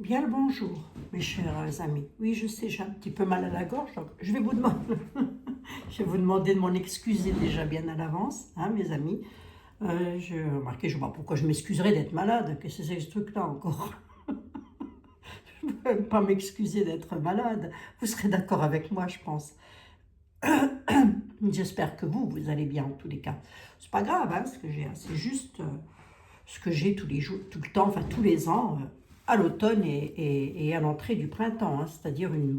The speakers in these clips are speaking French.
Bien le bonjour, mes chers amis. Oui, je sais, j'ai un petit peu mal à la gorge, donc je vais vous demander, je vais vous demander de m'en excuser déjà bien à l'avance, hein, mes amis. J'ai remarqué, je ne sais pas pourquoi je m'excuserais d'être malade, que c'est ce truc-là encore. Je ne peux même pas m'excuser d'être malade. Vous serez d'accord avec moi, je pense. J'espère que vous allez bien en tous les cas. C'est pas grave, hein, ce que j'ai, hein, c'est juste ce que j'ai tous les jours, tout le temps, enfin tous les ans, à l'automne et à l'entrée du printemps, hein, c'est-à-dire une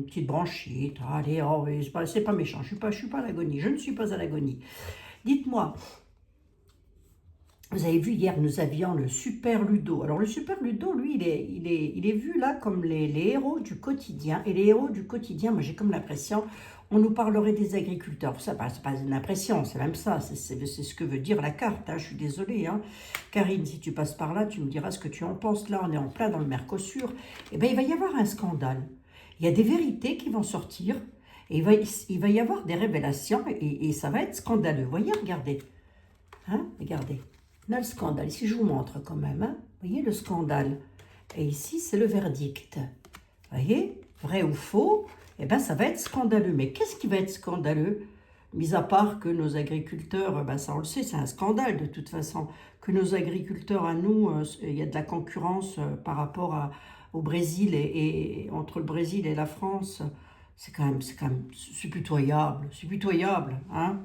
petite branchite. Allez, oh, oui, c'est pas méchant, je suis pas à l'agonie, je ne suis pas à l'agonie. Dites-moi, vous avez vu hier, nous avions le Super Ludo. Alors le Super Ludo, lui, il est vu là comme les héros du quotidien. Et les héros du quotidien, moi j'ai comme l'impression, on nous parlerait des agriculteurs. Ça, c'est pas une impression, c'est même ça. C'est ce que veut dire la carte. Hein, je suis désolée. Hein. Karine, si tu passes par là, tu me diras ce que tu en penses. Là, on est en plein dans le Mercosur. Eh bien, il va y avoir un scandale. Il y a des vérités qui vont sortir. Et il va y avoir des révélations. Et ça va être scandaleux. Vous voyez, regardez. Hein, regardez. Là, le scandale, ici je vous montre quand même, hein. Vous voyez le scandale. Et ici, c'est le verdict. Vous voyez, vrai ou faux, eh bien, ça va être scandaleux. Mais qu'est-ce qui va être scandaleux? Mis à part que nos agriculteurs, ben, ça on le sait, c'est un scandale de toute façon, que nos agriculteurs à nous, il y a de la concurrence par rapport au Brésil et entre le Brésil et la France, c'est pitoyable, hein.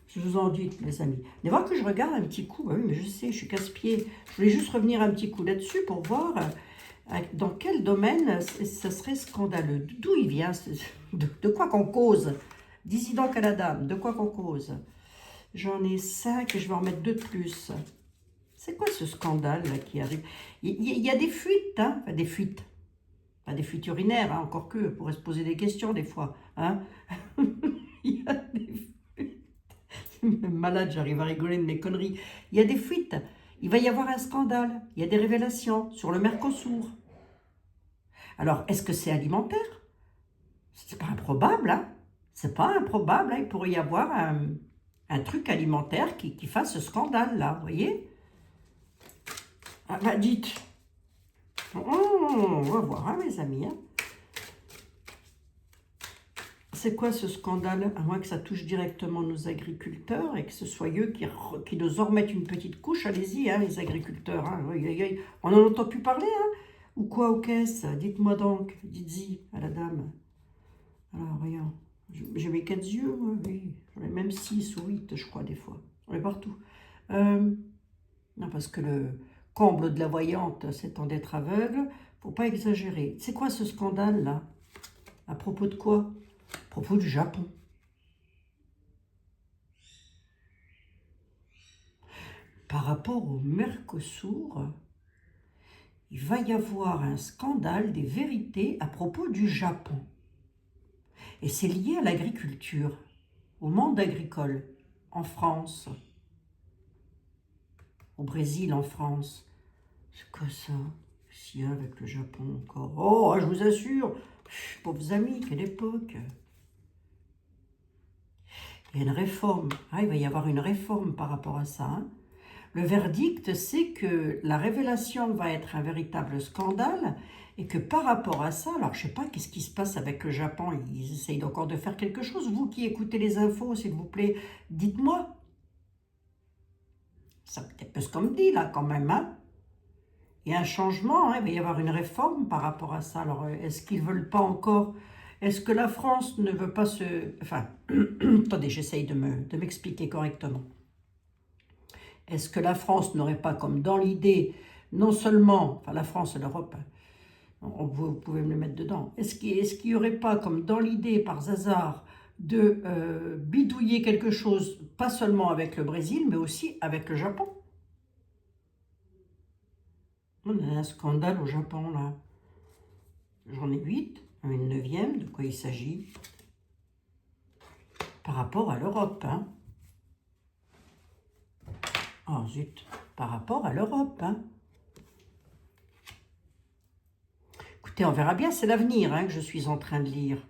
Je vous en dis, mes amis. Mais voir que je regarde un petit coup, bah oui, mais je sais, je suis casse-pied. Je voulais juste revenir un petit coup là-dessus pour voir dans quel domaine ça serait scandaleux. D'où il vient, de quoi qu'on cause. Dis-y donc à la dame, de quoi qu'on cause. J'en ai 5 et je vais en mettre 2 de plus. C'est quoi ce scandale là qui arrive? Il y a des fuites, hein, enfin, des fuites. Pas des fuites urinaires, hein, encore que, on pourrait se poser des questions des fois. Hein. Il y a des malade, j'arrive à rigoler de mes conneries. Il y a des fuites, il va y avoir un scandale, il y a des révélations sur le Mercosur. Alors, est-ce que c'est alimentaire? C'est pas improbable, hein? C'est pas improbable, hein? Il pourrait y avoir un truc alimentaire qui fasse ce scandale-là, vous voyez? Ah bah dites, on va voir, hein, mes amis, hein? C'est quoi ce scandale? À moins que ça touche directement nos agriculteurs et que ce soit eux qui nous en remettent une petite couche. Allez-y, hein, les agriculteurs. Hein. On n'en entend plus parler, hein? Ou quoi aux caisses? Dites-moi donc, dites-y à la dame. Alors, rien. J'ai mes 4 yeux, moi, oui. J'en ai même 6 ou 8, je crois, des fois. J'en ai partout. Non, parce que le comble de la voyante, c'est en d'être aveugle. Faut pas exagérer. C'est quoi ce scandale-là? À propos de quoi? À propos du Japon. Par rapport au Mercosur, il va y avoir un scandale des vérités à propos du Japon. Et c'est lié à l'agriculture, au monde agricole, en France, au Brésil, en France. C'est quoi ça? Qu'est-ce qu'il y a avec le Japon encore? Oh, je vous assure, pauvres amis, quelle époque! Il y a une réforme. Ah, il va y avoir une réforme par rapport à ça, hein. Le verdict, c'est que la révélation va être un véritable scandale et que par rapport à ça, alors je ne sais pas qu'est-ce qui se passe avec le Japon, ils essayent encore de faire quelque chose. Vous qui écoutez les infos, s'il vous plaît, dites-moi. Ça peut-être peu ce qu'on me dit là quand même, hein. Il y a un changement, hein, il va y avoir une réforme par rapport à ça. Alors est-ce qu'ils ne veulent pas encore... Est-ce que la France ne veut pas se... Enfin, attendez, j'essaye de m'expliquer correctement. Est-ce que la France n'aurait pas, comme dans l'idée, non seulement, enfin la France et l'Europe, vous pouvez me le mettre dedans, est-ce qu'il n'y aurait pas, comme dans l'idée, par hasard, de bidouiller quelque chose, pas seulement avec le Brésil, mais aussi avec le Japon? On a un scandale au Japon, là. J'en ai 8, une neuvième, de quoi il s'agit? Par rapport à l'Europe, hein. Oh zut, par rapport à l'Europe, hein. Écoutez, on verra bien, c'est l'avenir, hein, que je suis en train de lire.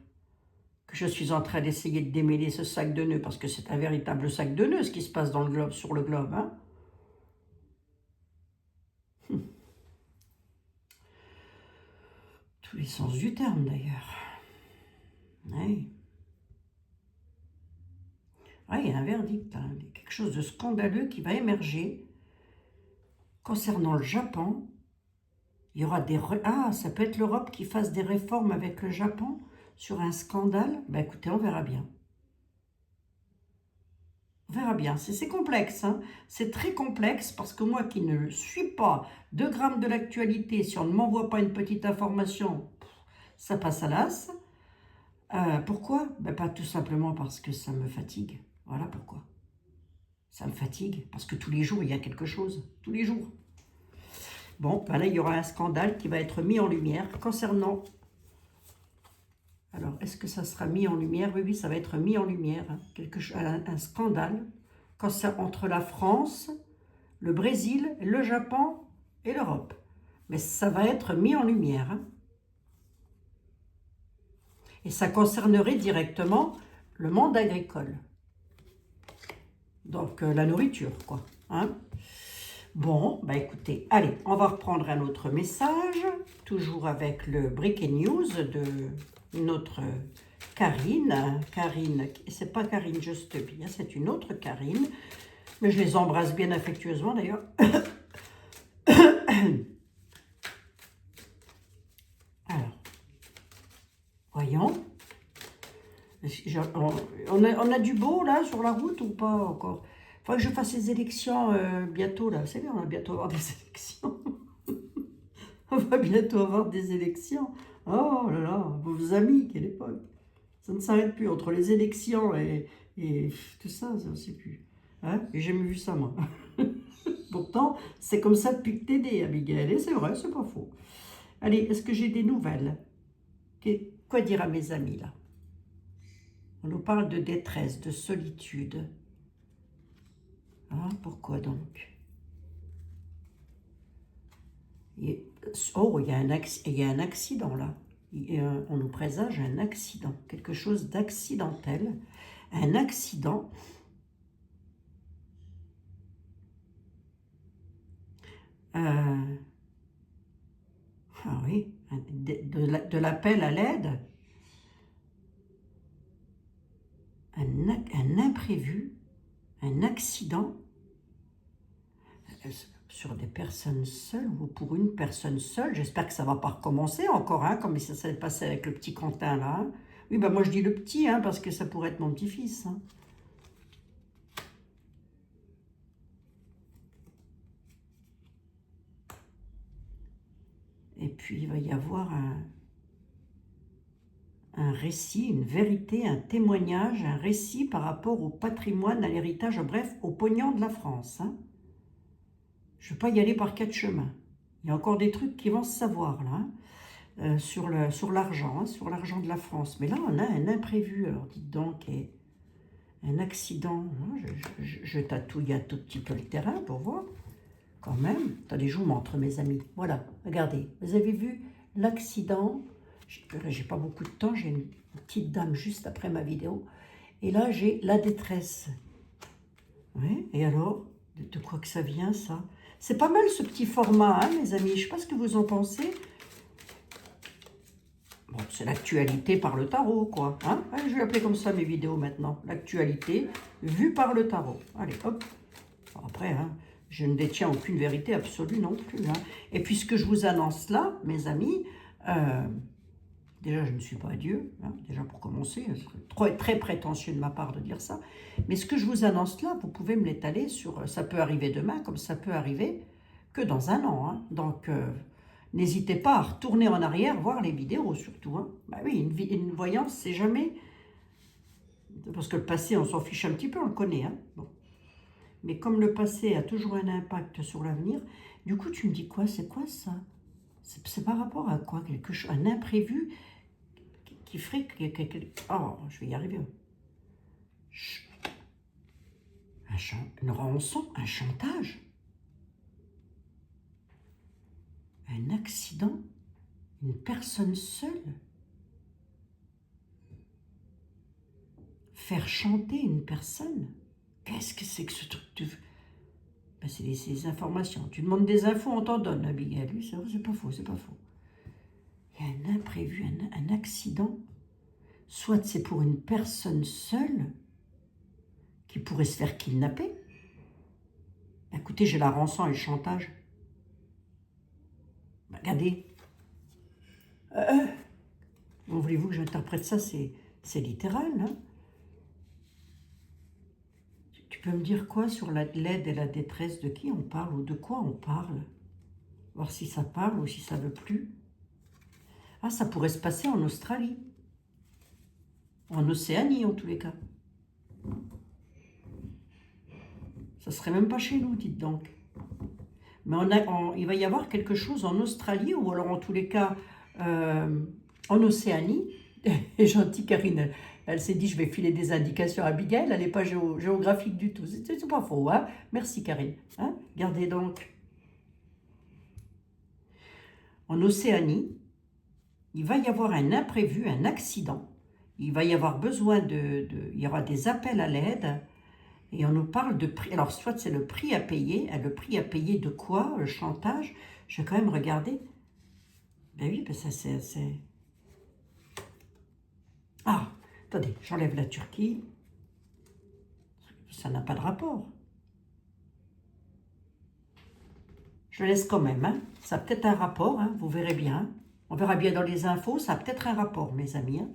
Que je suis en train d'essayer de démêler ce sac de nœuds, parce que c'est un véritable sac de nœuds, ce qui se passe dans le globe, sur le globe, hein. tous les sens du terme d'ailleurs. Oui. Ah, il y a un verdict, hein, quelque chose de scandaleux qui va émerger concernant le Japon. Il y aura des... Ah, ça peut être l'Europe qui fasse des réformes avec le Japon sur un scandale. Ben écoutez, on verra bien. On verra bien. C'est complexe, hein. C'est très complexe parce que moi qui ne suis pas 2 grammes de l'actualité, si on ne m'envoie pas une petite information, ça passe à l'as. Pourquoi? Ben pas tout simplement parce que ça me fatigue. Voilà pourquoi. Ça me fatigue parce que tous les jours, il y a quelque chose. Tous les jours. Bon, ben là, il y aura un scandale qui va être mis en lumière concernant... Alors, est-ce que ça sera mis en lumière? Oui, oui, ça va être mis en lumière. Hein. Un scandale entre la France, le Brésil, le Japon et l'Europe. Mais ça va être mis en lumière. Hein. Et ça concernerait directement le monde agricole. Donc, la nourriture, quoi. Hein. Bon, bah écoutez, allez, on va reprendre un autre message, toujours avec le Breaking News de notre Karine. Karine, c'est pas Karine Juste Bien, c'est une autre Karine, mais je les embrasse bien affectueusement d'ailleurs. Alors, voyons. On a du beau là sur la route ou pas encore? Il faudrait que je fasse les élections bientôt là. C'est bien, on va bientôt avoir des élections. On va bientôt avoir des élections. Oh là là, vos amis, quelle époque. Ça ne s'arrête plus entre les élections et tout ça, ça ne sait plus. Hein? J'ai jamais vu ça, moi. Pourtant, c'est comme ça depuis que t'es née, Abigail. Et c'est vrai, c'est pas faux. Allez, est-ce que j'ai des nouvelles? Quoi dire à mes amis, là? On nous parle de détresse, de solitude. Ah, pourquoi donc? Oh, il y a un accident, là. On nous présage un accident, quelque chose d'accidentel. Un accident. Ah oui, de l'appel à l'aide. Un imprévu, un accident sur des personnes seules ou pour une personne seule. J'espère que ça ne va pas recommencer encore, hein, comme ça s'est passé avec le petit Quentin là. Hein. Oui, ben moi je dis le petit, hein, parce que ça pourrait être mon petit-fils. Hein. Et puis il va y avoir un récit, une vérité, un témoignage, un récit par rapport au patrimoine, à l'héritage, bref, au pognon de la France. Hein. Je ne vais pas y aller par 4 chemins. Il y a encore des trucs qui vont se savoir là, hein, sur l'argent, hein, sur l'argent de la France. Mais là, on a un imprévu. Alors dites donc, un accident. Hein, je tatouille un tout petit peu le terrain pour voir. Quand même. Attendez, je vous montre, mes amis. Voilà, regardez. Vous avez vu l'accident? J'ai pas beaucoup de temps. J'ai une petite dame juste après ma vidéo. Et là, j'ai la détresse. Oui, et alors, de quoi que ça vient, ça? C'est pas mal ce petit format, hein, mes amis. Je sais pas ce que vous en pensez. Bon, c'est l'actualité par le tarot, quoi. Hein? Allez, je vais appeler comme ça mes vidéos maintenant. L'actualité vue par le tarot. Allez, hop. Après, hein, je ne détiens aucune vérité absolue non plus. Hein. Et puis, ce que je vous annonce là, mes amis, déjà, je ne suis pas Dieu, hein, déjà pour commencer, c'est très prétentieux de ma part de dire ça. Mais ce que je vous annonce là, vous pouvez me l'étaler sur... Ça peut arriver demain, comme ça peut arriver que dans un an. Hein. Donc, n'hésitez pas à retourner en arrière, voir les vidéos surtout. Hein. Bah oui, une voyance, c'est jamais... Parce que le passé, on s'en fiche un petit peu, on le connaît. Hein. Bon. Mais comme le passé a toujours un impact sur l'avenir, du coup, tu me dis quoi? C'est quoi ça? C'est par rapport à quoi? Quelque chose, un imprévu qui ferait que... Oh, je vais y arriver. Une rançon, un chantage, un accident, une personne seule, faire chanter une personne. Qu'est-ce que c'est que ce truc de... Ben, c'est des informations. Tu demandes des infos, on t'en donne, Abigail. Oui, c'est pas faux, c'est pas faux. Il y a un imprévu, un accident. Soit c'est pour une personne seule qui pourrait se faire kidnapper. Écoutez, j'ai la rançon et le chantage. Regardez. Comment voulez-vous que j'interprète ça? C'est littéral, hein? Tu peux me dire quoi sur l'aide et la détresse? De qui on parle ou de quoi on parle? Voir si ça parle ou si ça veut plus. Ah, ça pourrait se passer en Australie. En Océanie, en tous les cas. Ça serait même pas chez nous, dites donc. Mais il va y avoir quelque chose en Australie, ou alors en tous les cas en Océanie. Et gentille Karine, elle s'est dit, je vais filer des indications à Abigail, elle n'est pas géographique du tout. C'est pas faux, hein? Merci Karine. Hein? Regardez donc. En Océanie, il va y avoir un imprévu, un accident. Il va y avoir besoin il y aura des appels à l'aide. Et on nous parle de prix. Alors, soit c'est le prix à payer. Le prix à payer de quoi? Le chantage? Je vais quand même regarder. Ben oui, ben ça c'est... Ah, attendez, j'enlève la Turquie. Ça n'a pas de rapport. Je le laisse quand même. Hein. Ça a peut-être un rapport, hein, vous verrez bien. On verra bien dans les infos, ça a peut-être un rapport, mes amis. Hein.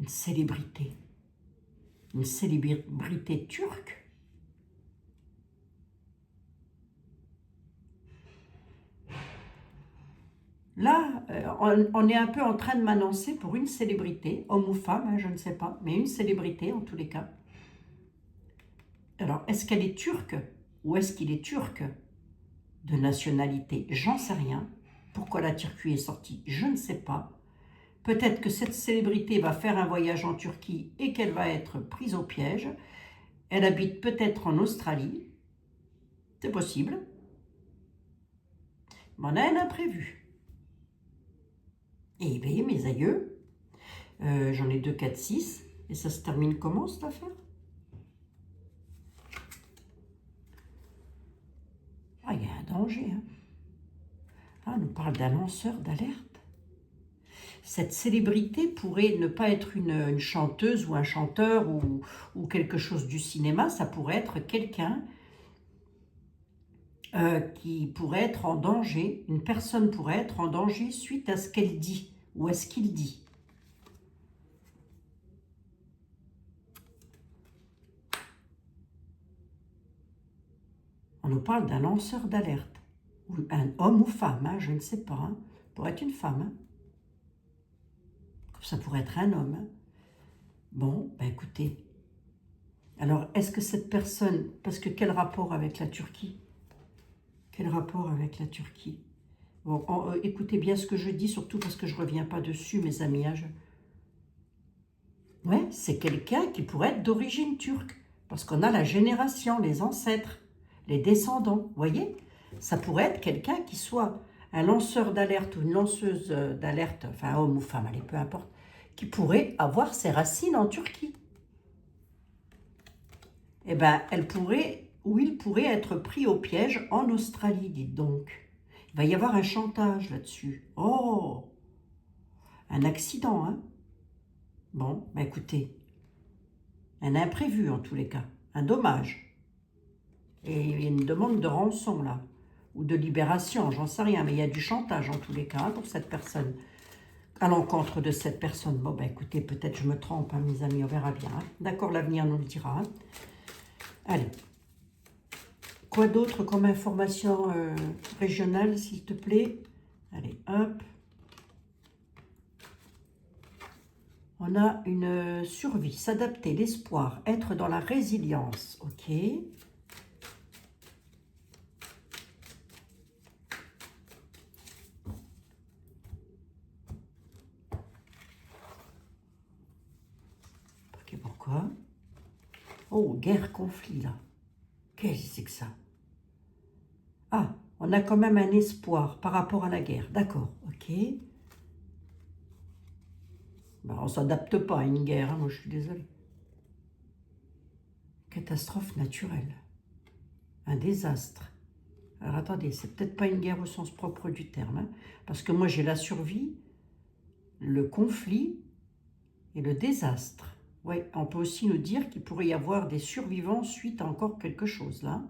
Une célébrité. Une célébrité turque. Là, on est un peu en train de m'annoncer pour une célébrité, homme ou femme, hein, je ne sais pas, mais une célébrité en tous les cas. Alors, est-ce qu'elle est turque ou est-ce qu'il est turc de nationalité? J'en sais rien. Pourquoi la Turquie est sortie? Je ne sais pas. Peut-être que cette célébrité va faire un voyage en Turquie et qu'elle va être prise au piège. Elle habite peut-être en Australie. C'est possible. Mais on a un imprévu. Et bien, mes aïeux, j'en ai 2, 4, 6. Et ça se termine comment, cette affaire? Ah, il y a un danger. Hein. Ah, on nous parle d'un lanceur d'alerte. Cette célébrité pourrait ne pas être une chanteuse ou un chanteur ou quelque chose du cinéma. Ça pourrait être quelqu'un qui pourrait être en danger. Une personne pourrait être en danger suite à ce qu'elle dit ou à ce qu'il dit. On nous parle d'un lanceur d'alerte. Ou un homme ou femme, hein, je ne sais pas. Hein. Pourrait être une femme. Hein. Ça pourrait être un homme. Hein. Bon, ben écoutez. Alors, est-ce que cette personne... Parce que quel rapport avec la Turquie? Quel rapport avec la Turquie? Bon, écoutez bien ce que je dis, surtout parce que je ne reviens pas dessus, mes amis. Hein, ouais, c'est quelqu'un qui pourrait être d'origine turque. Parce qu'on a la génération, les ancêtres, les descendants. Vous voyez? Ça pourrait être quelqu'un qui soit un lanceur d'alerte ou une lanceuse d'alerte, enfin homme ou femme, allez, peu importe, qui pourrait avoir ses racines en Turquie. Eh bien, elle pourrait, ou il pourrait être pris au piège en Australie, dites donc. Il va y avoir un chantage là-dessus. Oh! Un accident, hein? Bon, ben écoutez, un imprévu en tous les cas, un dommage. Et une demande de rançon là, ou de libération, j'en sais rien, mais il y a du chantage en tous les cas hein, pour cette personne, à l'encontre de cette personne. Bon, ben écoutez, peut-être je me trompe, hein, mes amis, on verra bien. Hein. D'accord, l'avenir nous le dira. Hein. Allez. Quoi d'autre comme information régionale, s'il te plaît? Allez, hop. On a une survie, s'adapter, l'espoir, être dans la résilience. Ok. Ok, pourquoi? Oh, guerre, conflit, là. Qu'est-ce que c'est que ça? Ah, on a quand même un espoir par rapport à la guerre. D'accord, ok. Ben, on ne s'adapte pas à une guerre, hein, moi je suis désolée. catastrophe naturelle, un désastre. Alors attendez, c'est peut-être pas une guerre au sens propre du terme, hein, parce que moi j'ai la survie, le conflit et le désastre. Oui, on peut aussi nous dire qu'il pourrait y avoir des survivants suite à encore quelque chose là,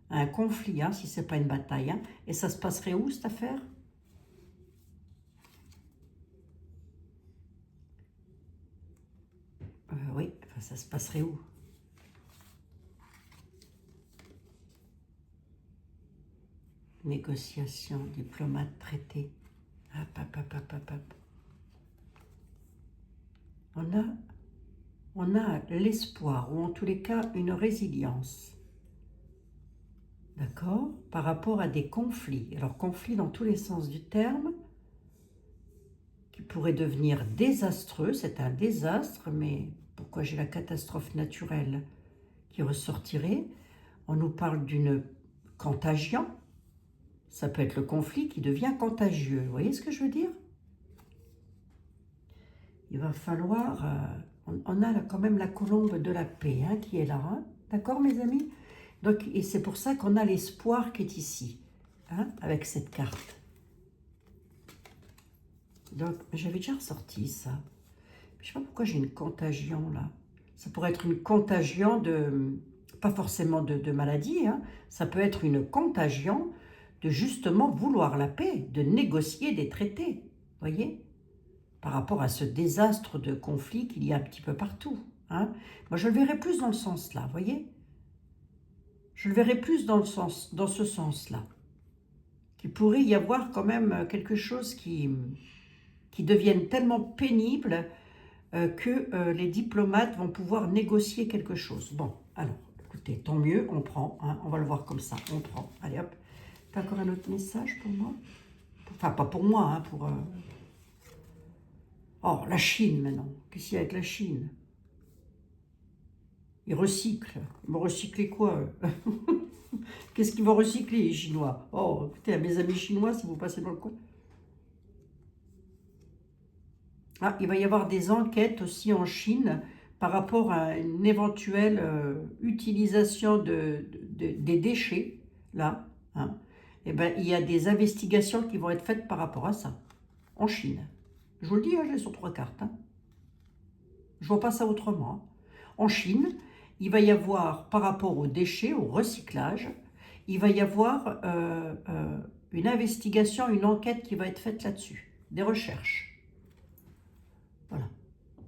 un conflit, hein, si c'est pas une bataille. Hein. Et ça se passerait où cette affaire? Oui, enfin, ça se passerait où? Négociation, diplomate, traité. Hop, hop, hop, hop, hop, hop. On a l'espoir, ou en tous les cas une résilience, d'accord, par rapport à des conflits. Alors conflits dans tous les sens du terme, qui pourraient devenir désastreux, c'est un désastre, mais pourquoi j'ai la catastrophe naturelle qui ressortirait? On nous parle d'une contagion, ça peut être le conflit qui devient contagieux, vous voyez ce que je veux dire? Il va falloir, on a là quand même la colombe de la paix hein, qui est là, hein, d'accord mes amis? Donc, et c'est pour ça qu'on a l'espoir qui est ici, hein, avec cette carte. Donc, j'avais déjà ressorti ça. Je ne sais pas pourquoi j'ai une contagion là. Ça pourrait être une contagion de, pas forcément de maladie, hein, ça peut être une contagion de justement vouloir la paix, de négocier des traités, voyez? Par rapport à ce désastre de conflit qu'il y a un petit peu partout. Hein. Moi, je le verrais plus dans le sens là, voyez? Je le verrais plus dans ce sens-là. Qu'il pourrait y avoir quand même quelque chose qui devienne tellement pénible que les diplomates vont pouvoir négocier quelque chose. Bon, alors, écoutez, tant mieux, on prend, hein, on va le voir comme ça, on prend. Allez hop, t'as encore un autre message pour moi? Enfin, pas pour moi, hein, pour... Oh, la Chine maintenant, qu'est-ce qu'il y a avec la Chine? Ils recyclent. Ils vont recycler quoi? Qu'est-ce qu'ils vont recycler, les Chinois? Oh, écoutez, à mes amis chinois, si vous passez dans le coin. Ah, il va y avoir des enquêtes aussi en Chine par rapport à une éventuelle utilisation des déchets, là. Hein. Eh ben, il y a des investigations qui vont être faites par rapport à ça, en Chine. Je vous le dis, hein, je l'ai sur 3 cartes. Hein. Je ne vois pas ça autrement. Hein. En Chine, il va y avoir, par rapport aux déchets, au recyclage, il va y avoir une investigation, une enquête qui va être faite là-dessus, des recherches. Voilà.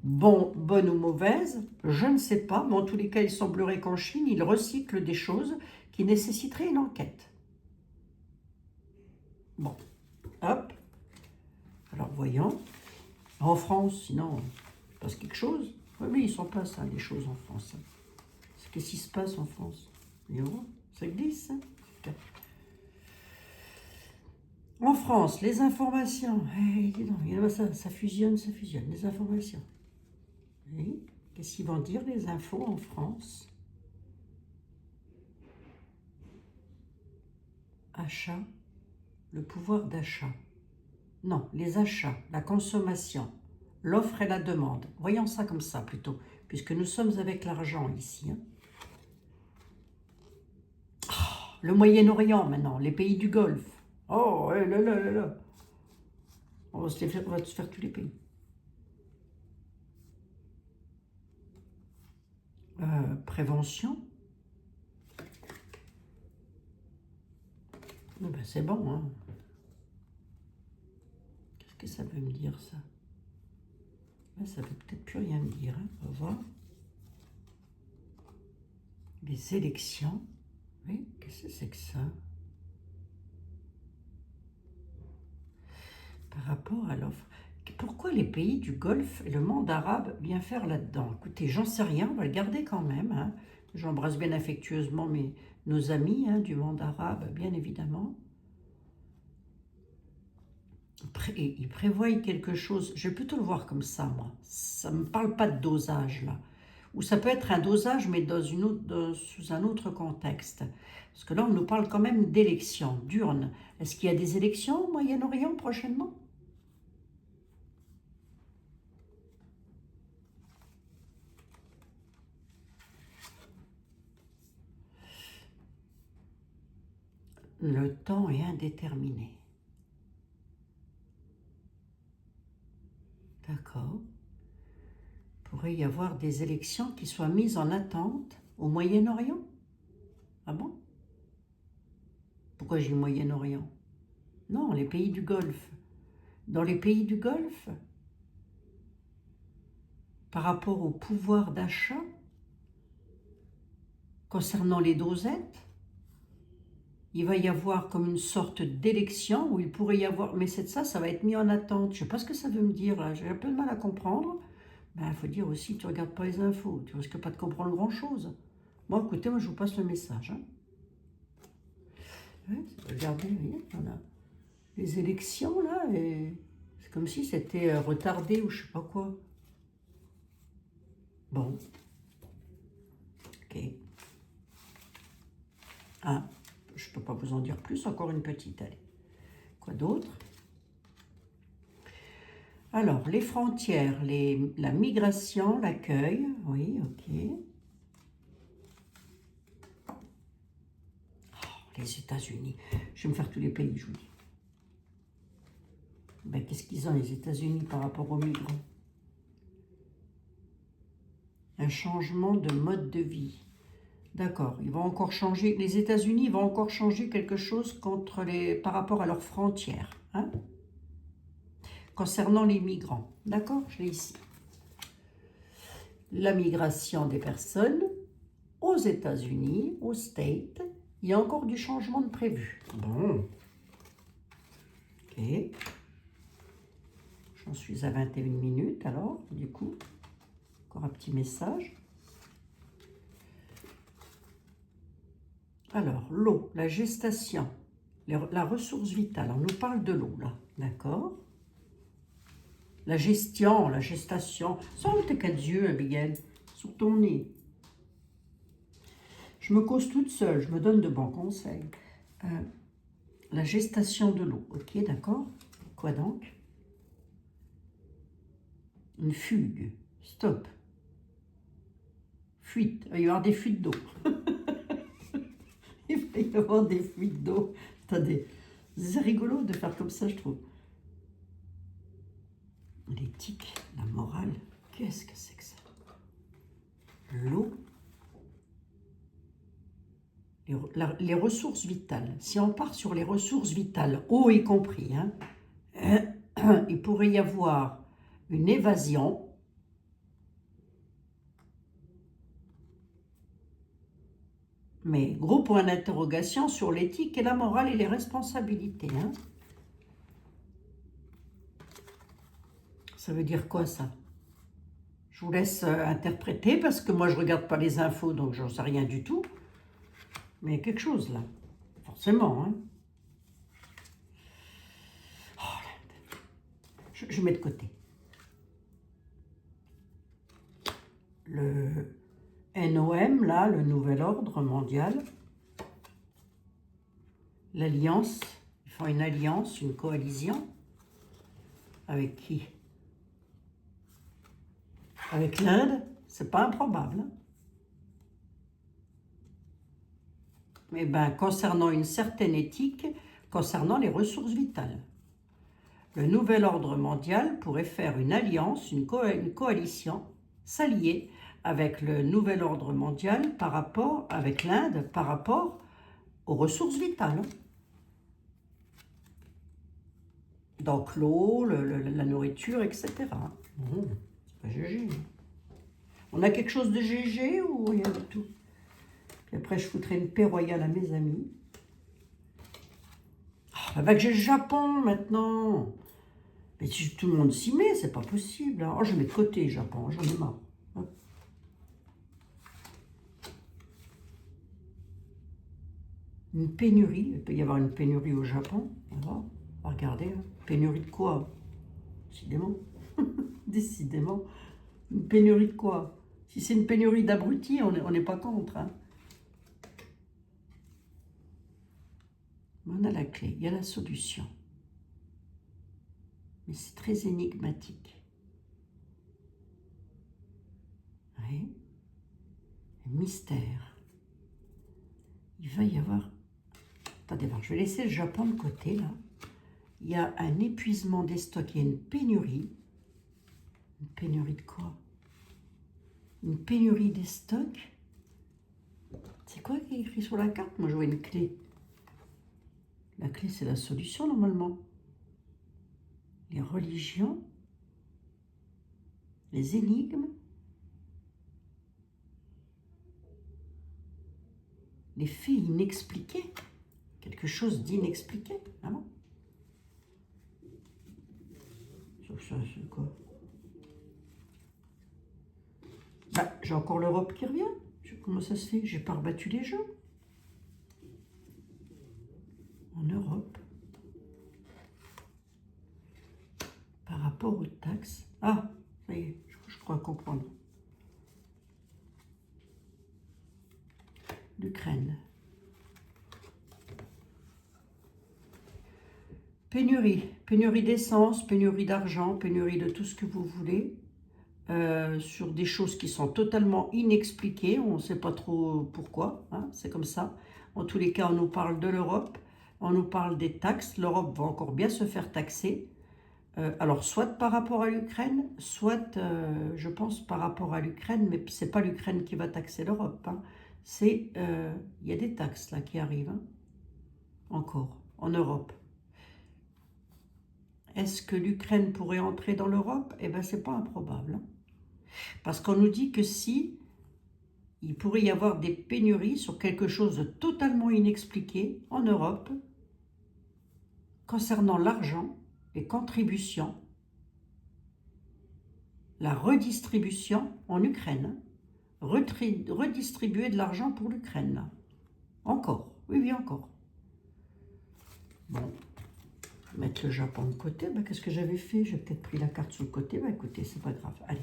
Bon, bonne ou mauvaise, je ne sais pas, mais en tous les cas, il semblerait qu'en Chine, ils recyclent des choses qui nécessiteraient une enquête. Bon, hop. Alors, voyons. En France, sinon, il se passe quelque chose. Oui, mais il s'en passe hein, des choses en France. Qu'est-ce qui se passe en France? Ça glisse. Hein. En France, les informations. Dis donc, ça fusionne, les informations. Oui. Qu'est-ce qu'ils vont dire, les infos en France? Achat, le pouvoir d'achat. Non, les achats, la consommation, l'offre et la demande. Voyons ça comme ça plutôt, puisque nous sommes avec l'argent ici. Hein. Oh, le Moyen-Orient maintenant, les pays du Golfe. Oh, là, là, là, là. On va se faire tous les pays. Prévention. Ben, c'est bon, hein. Qu'est-ce que ça veut me dire, ça? Ben, ça veut peut-être plus rien me dire, hein. On va voir. Les élections. Oui, qu'est-ce que c'est que ça? Par rapport à l'offre. Pourquoi les pays du Golfe et le monde arabe viennent faire là-dedans? Écoutez, j'en sais rien, on va le garder quand même. Hein. J'embrasse bien affectueusement nos amis hein, du monde arabe, bien évidemment. Ils prévoient quelque chose, je vais plutôt le voir comme ça, moi. Ça ne me parle pas de dosage, là. Ou ça peut être un dosage, mais sous un autre contexte. Parce que là, on nous parle quand même d'élections, d'urnes. Est-ce qu'il y a des élections au Moyen-Orient prochainement? Le temps est indéterminé. D'accord. Il pourrait y avoir des élections qui soient mises en attente au Moyen-Orient. Ah bon? Pourquoi j'ai Moyen-Orient? Non, les pays du Golfe. Dans les pays du Golfe, par rapport au pouvoir d'achat, concernant les dosettes, il va y avoir comme une sorte d'élection où il pourrait y avoir, mais c'est ça, ça va être mis en attente. Je ne sais pas ce que ça veut me dire là, j'ai un peu de mal à comprendre. Ben, il faut dire aussi, tu ne regardes pas les infos, tu risques pas de comprendre grand-chose. Moi, écoutez, moi je vous passe le message. Hein. Ouais, regardez, vous voyez, on a les élections là, et c'est comme si c'était retardé ou je sais pas quoi. Bon, ok. Ah, je ne peux pas vous en dire plus, encore une petite, allez. Quoi d'autre? Alors, les frontières, la migration, l'accueil, oui, ok. Oh, les États-Unis, je vais me faire tous les pays, je vous dis. Ben, qu'est-ce qu'ils ont, les États-Unis, par rapport aux migrants? Un changement de mode de vie. D'accord, ils vont encore changer, les États-Unis vont encore changer quelque chose par rapport à leurs frontières, hein, concernant les migrants. D'accord, je l'ai ici. La migration des personnes aux États-Unis, aux States, il y a encore du changement de prévu. Bon, ok. J'en suis à 21 minutes alors, du coup, encore un petit message. Alors, l'eau, la gestation, la ressource vitale, on nous parle de l'eau là, d'accord? La gestion, la gestation, sans tes quatre yeux, Abigail, sur ton nez. Je me cause toute seule, je me donne de bons conseils. La gestation de l'eau, ok, d'accord? Quoi donc? Une fugue, stop. Fuite, il va y avoir des fuites d'eau. Il va y avoir des fuites d'eau. Attendez, c'est rigolo de faire comme ça, je trouve. L'éthique, la morale, qu'est-ce que c'est que ça? L'eau, les ressources vitales. Si on part sur les ressources vitales, eau y compris, hein, il pourrait y avoir une évasion. Mais gros point d'interrogation sur l'éthique et la morale et les responsabilités. Hein. Ça veut dire quoi ça? Je vous laisse interpréter parce que moi je ne regarde pas les infos donc j'en sais rien du tout. Mais il y a quelque chose là, forcément. Hein. Oh, je mets de côté. Le NOM, là, le nouvel ordre mondial, l'alliance, ils font une alliance, une coalition. Avec qui? Avec l'Inde, c'est pas improbable. Hein. Mais ben, concernant une certaine éthique, concernant les ressources vitales. Le nouvel ordre mondial pourrait faire une alliance, une coalition, s'allier avec le nouvel ordre mondial avec l'Inde par rapport aux ressources vitales. Donc l'eau, la nourriture, etc. C'est pas GG. On a quelque chose de GG ou rien du tout? Puis après, je foutrai une paix royale à mes amis. Oh, bah, j'ai le Japon maintenant. Mais si tout le monde s'y met, c'est pas possible. Hein. Oh, je mets de côté le Japon, j'en ai marre. Hop. Une pénurie, il peut y avoir une pénurie au Japon. Voilà. Regardez, hein. Pénurie de quoi? Décidément. Décidément. Une pénurie de quoi? Si c'est une pénurie d'abrutis, on n'est pas contre. Hein. On a la clé, il y a la solution. Mais c'est très énigmatique. Oui. Mystère. Il va y avoir Attendez voir, je vais laisser le Japon de côté, là. Il y a un épuisement des stocks, il y a une pénurie. Une pénurie de quoi? Une pénurie des stocks? C'est quoi qui est écrit sur la carte? Moi, je vois une clé. La clé, c'est la solution, normalement. Les religions, les énigmes, les faits inexpliqués. Quelque chose d'inexpliqué, ah non? Ça, c'est quoi? Bah, j'ai encore l'Europe qui revient. Comment ça se fait? J'ai pas rebattu les jeux. En Europe. Par rapport aux taxes. Ah, ça y est, je crois comprendre. L'Ukraine. Pénurie. Pénurie d'essence, pénurie d'argent, pénurie de tout ce que vous voulez. Sur des choses qui sont totalement inexpliquées. On ne sait pas trop pourquoi. Hein, c'est comme ça. En tous les cas, on nous parle de l'Europe. On nous parle des taxes. L'Europe va encore bien se faire taxer. Alors, soit par rapport à l'Ukraine, soit, je pense, par rapport à l'Ukraine, mais ce n'est pas l'Ukraine qui va taxer l'Europe. Hein. Il y a des taxes là qui arrivent, hein, encore, en Europe. Est-ce que l'Ukraine pourrait entrer dans l'Europe? Eh bien, ce n'est pas improbable. Hein. Parce qu'on nous dit que si, il pourrait y avoir des pénuries sur quelque chose de totalement inexpliqué en Europe, concernant l'argent, les contributions, la redistribution en Ukraine. Redistribuer de l'argent pour l'Ukraine. Encore, oui, oui, encore. Bon, mettre le Japon de côté. Bah, qu'est-ce que j'avais fait? J'ai peut-être pris la carte sur le côté. Bah, écoutez, c'est pas grave. Allez,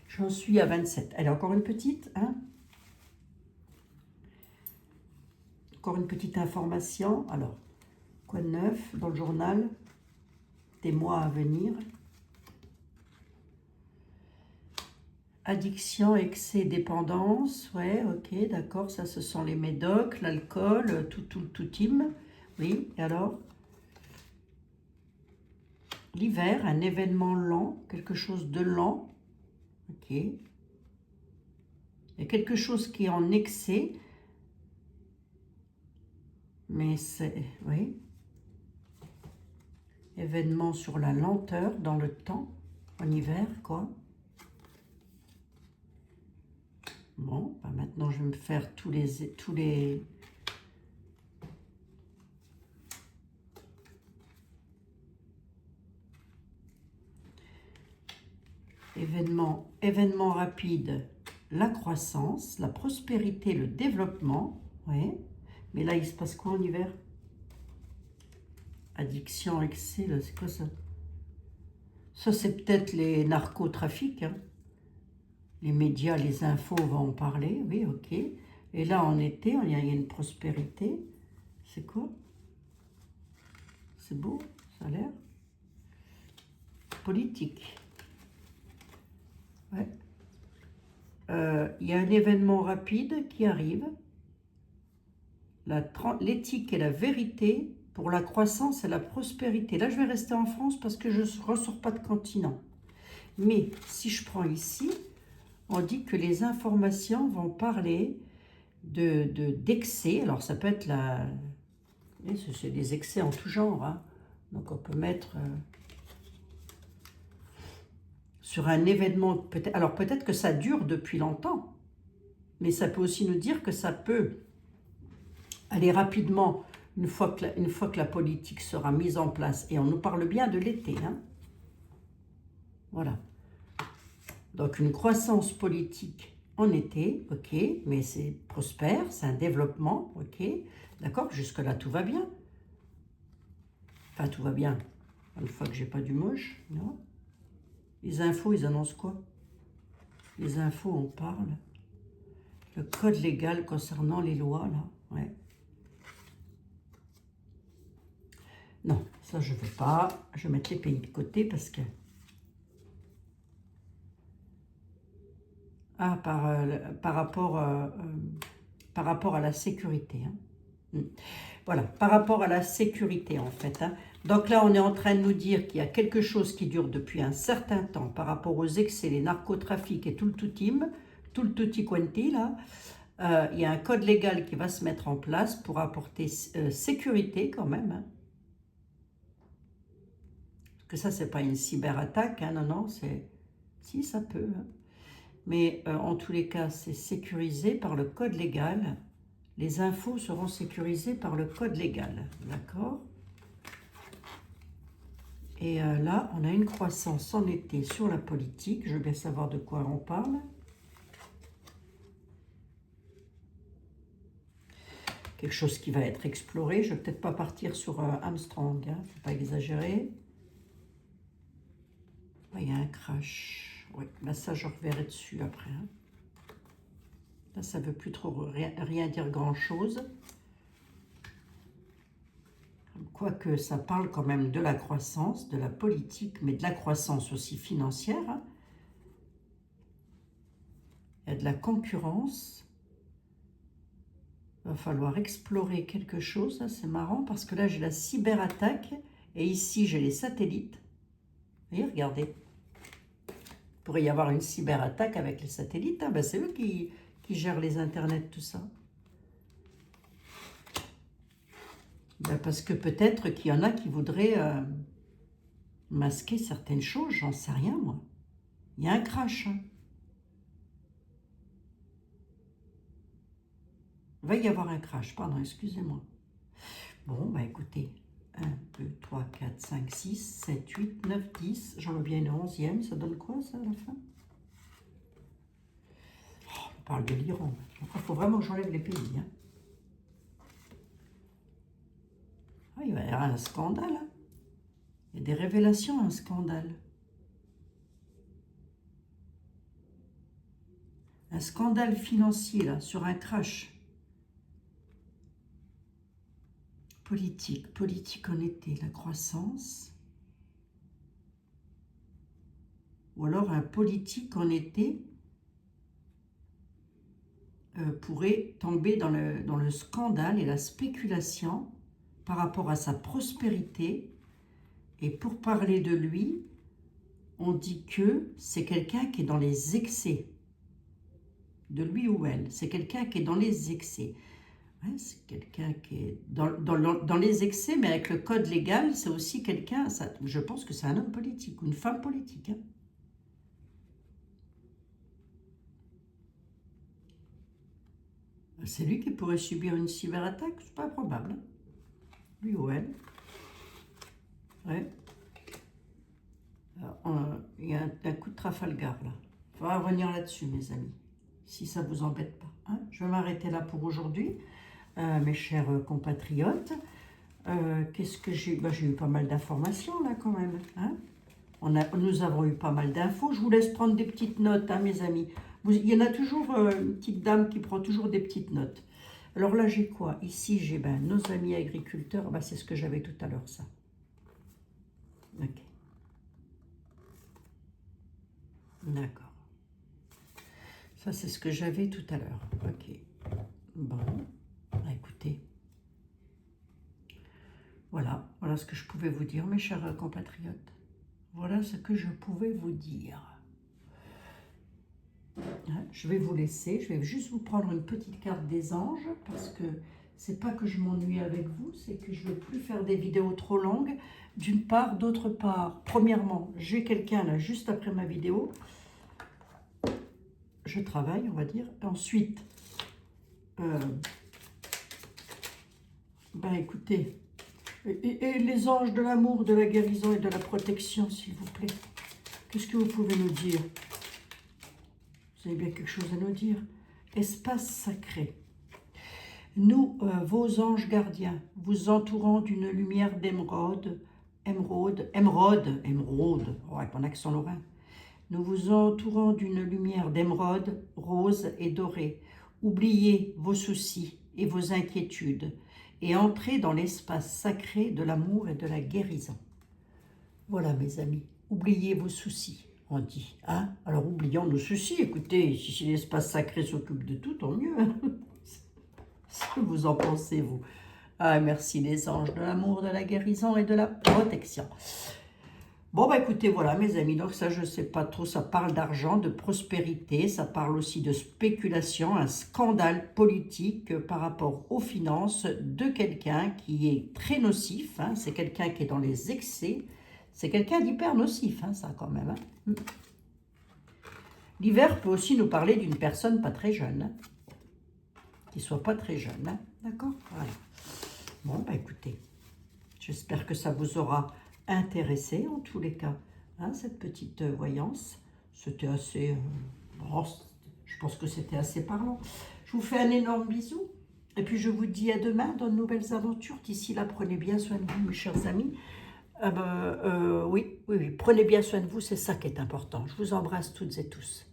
j'en suis à 27. Allez, encore une petite, hein? Encore une petite information. Alors, quoi de neuf dans le journal? Des mois à venir. Addiction, excès, dépendance. Ouais, ok, d'accord. Ça, ce sont les médocs, l'alcool, tout team. Oui, et alors? L'hiver, un événement lent, quelque chose de lent. Ok. Il y a quelque chose qui est en excès. Mais c'est... Oui. Événement sur la lenteur dans le temps. En hiver, quoi. Bon, bah maintenant je vais me faire tous les... Événement rapide, la croissance, la prospérité, le développement. Oui. Mais là, il se passe quoi en hiver? Addiction, excès, c'est quoi ça? Ça, c'est peut-être les narcotrafics. Hein. Les médias, les infos vont en parler. Oui, ok. Et là, en été, il y a une prospérité. C'est quoi? C'est beau, ça a l'air. Politique. Ouais. Il y a un événement rapide qui arrive. L'éthique et la vérité pour la croissance et la prospérité. Là, je vais rester en France parce que je ne ressors pas de continent. Mais si je prends ici, on dit que les informations vont parler d'excès. Alors, ça peut être c'est des excès en tout genre. Hein. Donc, on peut mettre sur un événement. Alors, peut-être que ça dure depuis longtemps. Mais ça peut aussi nous dire que ça peut aller rapidement une fois que la politique sera mise en place. Et on nous parle bien de l'été. Hein. Voilà. Donc, une croissance politique en été, ok, mais c'est prospère, c'est un développement, ok, d'accord, jusque-là, tout va bien. Enfin, tout va bien. Une fois que j'ai pas du moche, non. Les infos, ils annoncent quoi? Les infos, on parle. Le code légal concernant les lois, là, ouais. Non, ça, je ne veux pas. Je vais mettre les pays de côté parce que... Ah, par rapport à la sécurité. Hein. Voilà, par rapport à la sécurité en fait. Hein. Donc là, on est en train de nous dire qu'il y a quelque chose qui dure depuis un certain temps par rapport aux excès, les narcotrafics et tout le tutti quanti là. Il y a un code légal qui va se mettre en place pour apporter sécurité quand même. Hein. Parce que ça, c'est pas une cyberattaque, hein, non, non, c'est... Si, ça peut. Hein. Mais en tous les cas, c'est sécurisé par le code légal. Les infos seront sécurisées par le code légal, d'accord? Et là, on a une croissance en été sur la politique. Je veux bien savoir de quoi on parle. Quelque chose qui va être exploré. Je ne vais peut-être pas partir sur Armstrong, il ne faut pas exagérer. Il y a un crash. Oui, là, ça, je reverrai dessus après. Hein. Là, ça ne veut plus trop rien dire grand-chose. Quoique ça parle quand même de la croissance, de la politique, mais de la croissance aussi financière. Hein. Il y a de la concurrence. Il va falloir explorer quelque chose. C'est marrant parce que là, j'ai la cyberattaque et ici, j'ai les satellites. Vous voyez, regardez. Il pourrait y avoir une cyberattaque avec les satellites. Hein. Ben, c'est eux qui gèrent les internets, tout ça. Ben, parce que peut-être qu'il y en a qui voudraient masquer certaines choses, j'en sais rien, moi. Il y a un crash. Hein. Il va y avoir un crash, pardon, excusez-moi. Bon, bah écoutez, 1, 2, 3, 4, 5, 6, 7, 8, 9, 10. J'en veux bien une 11e, ça donne quoi ça à la fin? Oh, on parle de l'Iran. Il faut vraiment que j'enlève les pays. Hein. Ah, il va y avoir un scandale. Hein. Il y a des révélations, un scandale. Un scandale financier, là, sur un crash. Politique en été, la croissance. Ou alors un politique en été pourrait tomber dans le scandale et la spéculation par rapport à sa prospérité. Et pour parler de lui, on dit que c'est quelqu'un qui est dans les excès. De lui ou elle, c'est quelqu'un qui est dans les excès. Ouais, c'est quelqu'un qui est dans les excès, mais avec le code légal, c'est aussi quelqu'un, je pense que c'est un homme politique ou une femme politique. Hein. C'est lui qui pourrait subir une cyberattaque, c'est pas probable. Hein. Lui ou elle. Ouais. Il y a un coup de Trafalgar là. Il faudra revenir là-dessus, mes amis, si ça ne vous embête pas. Hein. Je vais m'arrêter là pour aujourd'hui, mes chers compatriotes. Qu'est-ce que j'ai j'ai eu pas mal d'informations là quand même. Hein. Nous avons eu pas mal d'infos. Je vous laisse prendre des petites notes, hein, mes amis. Il y en a toujours une petite dame qui prend toujours des petites notes. Alors là, j'ai quoi? Ici, j'ai nos amis agriculteurs. C'est ce que j'avais tout à l'heure, ça. Ok. D'accord. Ça, c'est ce que j'avais tout à l'heure. Ok. Bon. Écoutez. Voilà. Voilà ce que je pouvais vous dire, mes chers compatriotes. Voilà ce que je pouvais vous dire. Je vais vous laisser. Je vais juste vous prendre une petite carte des anges parce que c'est pas que je m'ennuie avec vous, c'est que je ne veux plus faire des vidéos trop longues. D'une part, d'autre part, premièrement, j'ai quelqu'un là juste après ma vidéo. Je travaille, on va dire. Ensuite, écoutez, et les anges de l'amour, de la guérison et de la protection, s'il vous plaît. Qu'est-ce que vous pouvez nous dire? Vous avez bien quelque chose à nous dire? Espace sacré. Nous, vos anges gardiens, vous entourant d'une lumière d'émeraude, émeraude, avec mon accent lorrain. Nous vous entourant d'une lumière d'émeraude, rose et dorée. Oubliez vos soucis et vos inquiétudes et entrez dans l'espace sacré de l'amour et de la guérison. Voilà, mes amis, oubliez vos soucis, on dit. Hein? Alors, oublions nos soucis. Écoutez, si l'espace sacré s'occupe de tout, tant mieux. Hein. Ce que vous en pensez, vous? Ah, merci les anges de l'amour, de la guérison et de la protection. Bon, bah écoutez, voilà mes amis, donc ça je sais pas trop, ça parle d'argent, de prospérité, ça parle aussi de spéculation, un scandale politique par rapport aux finances de quelqu'un qui est très nocif, hein, c'est quelqu'un qui est dans les excès, c'est quelqu'un d'hyper nocif, hein, ça quand même. Hein. L'hiver peut aussi nous parler d'une personne pas très jeune, hein, qui soit pas très jeune, hein, d'accord? Voilà. Bon, bah écoutez, j'espère que ça vous aura intéressé en tous les cas, hein, cette petite voyance. C'était assez... oh, je pense que c'était assez parlant. Je vous fais un énorme bisou. Et puis je vous dis à demain dans de nouvelles aventures. D'ici là, prenez bien soin de vous, mes chers amis. Oui, prenez bien soin de vous, c'est ça qui est important. Je vous embrasse toutes et tous.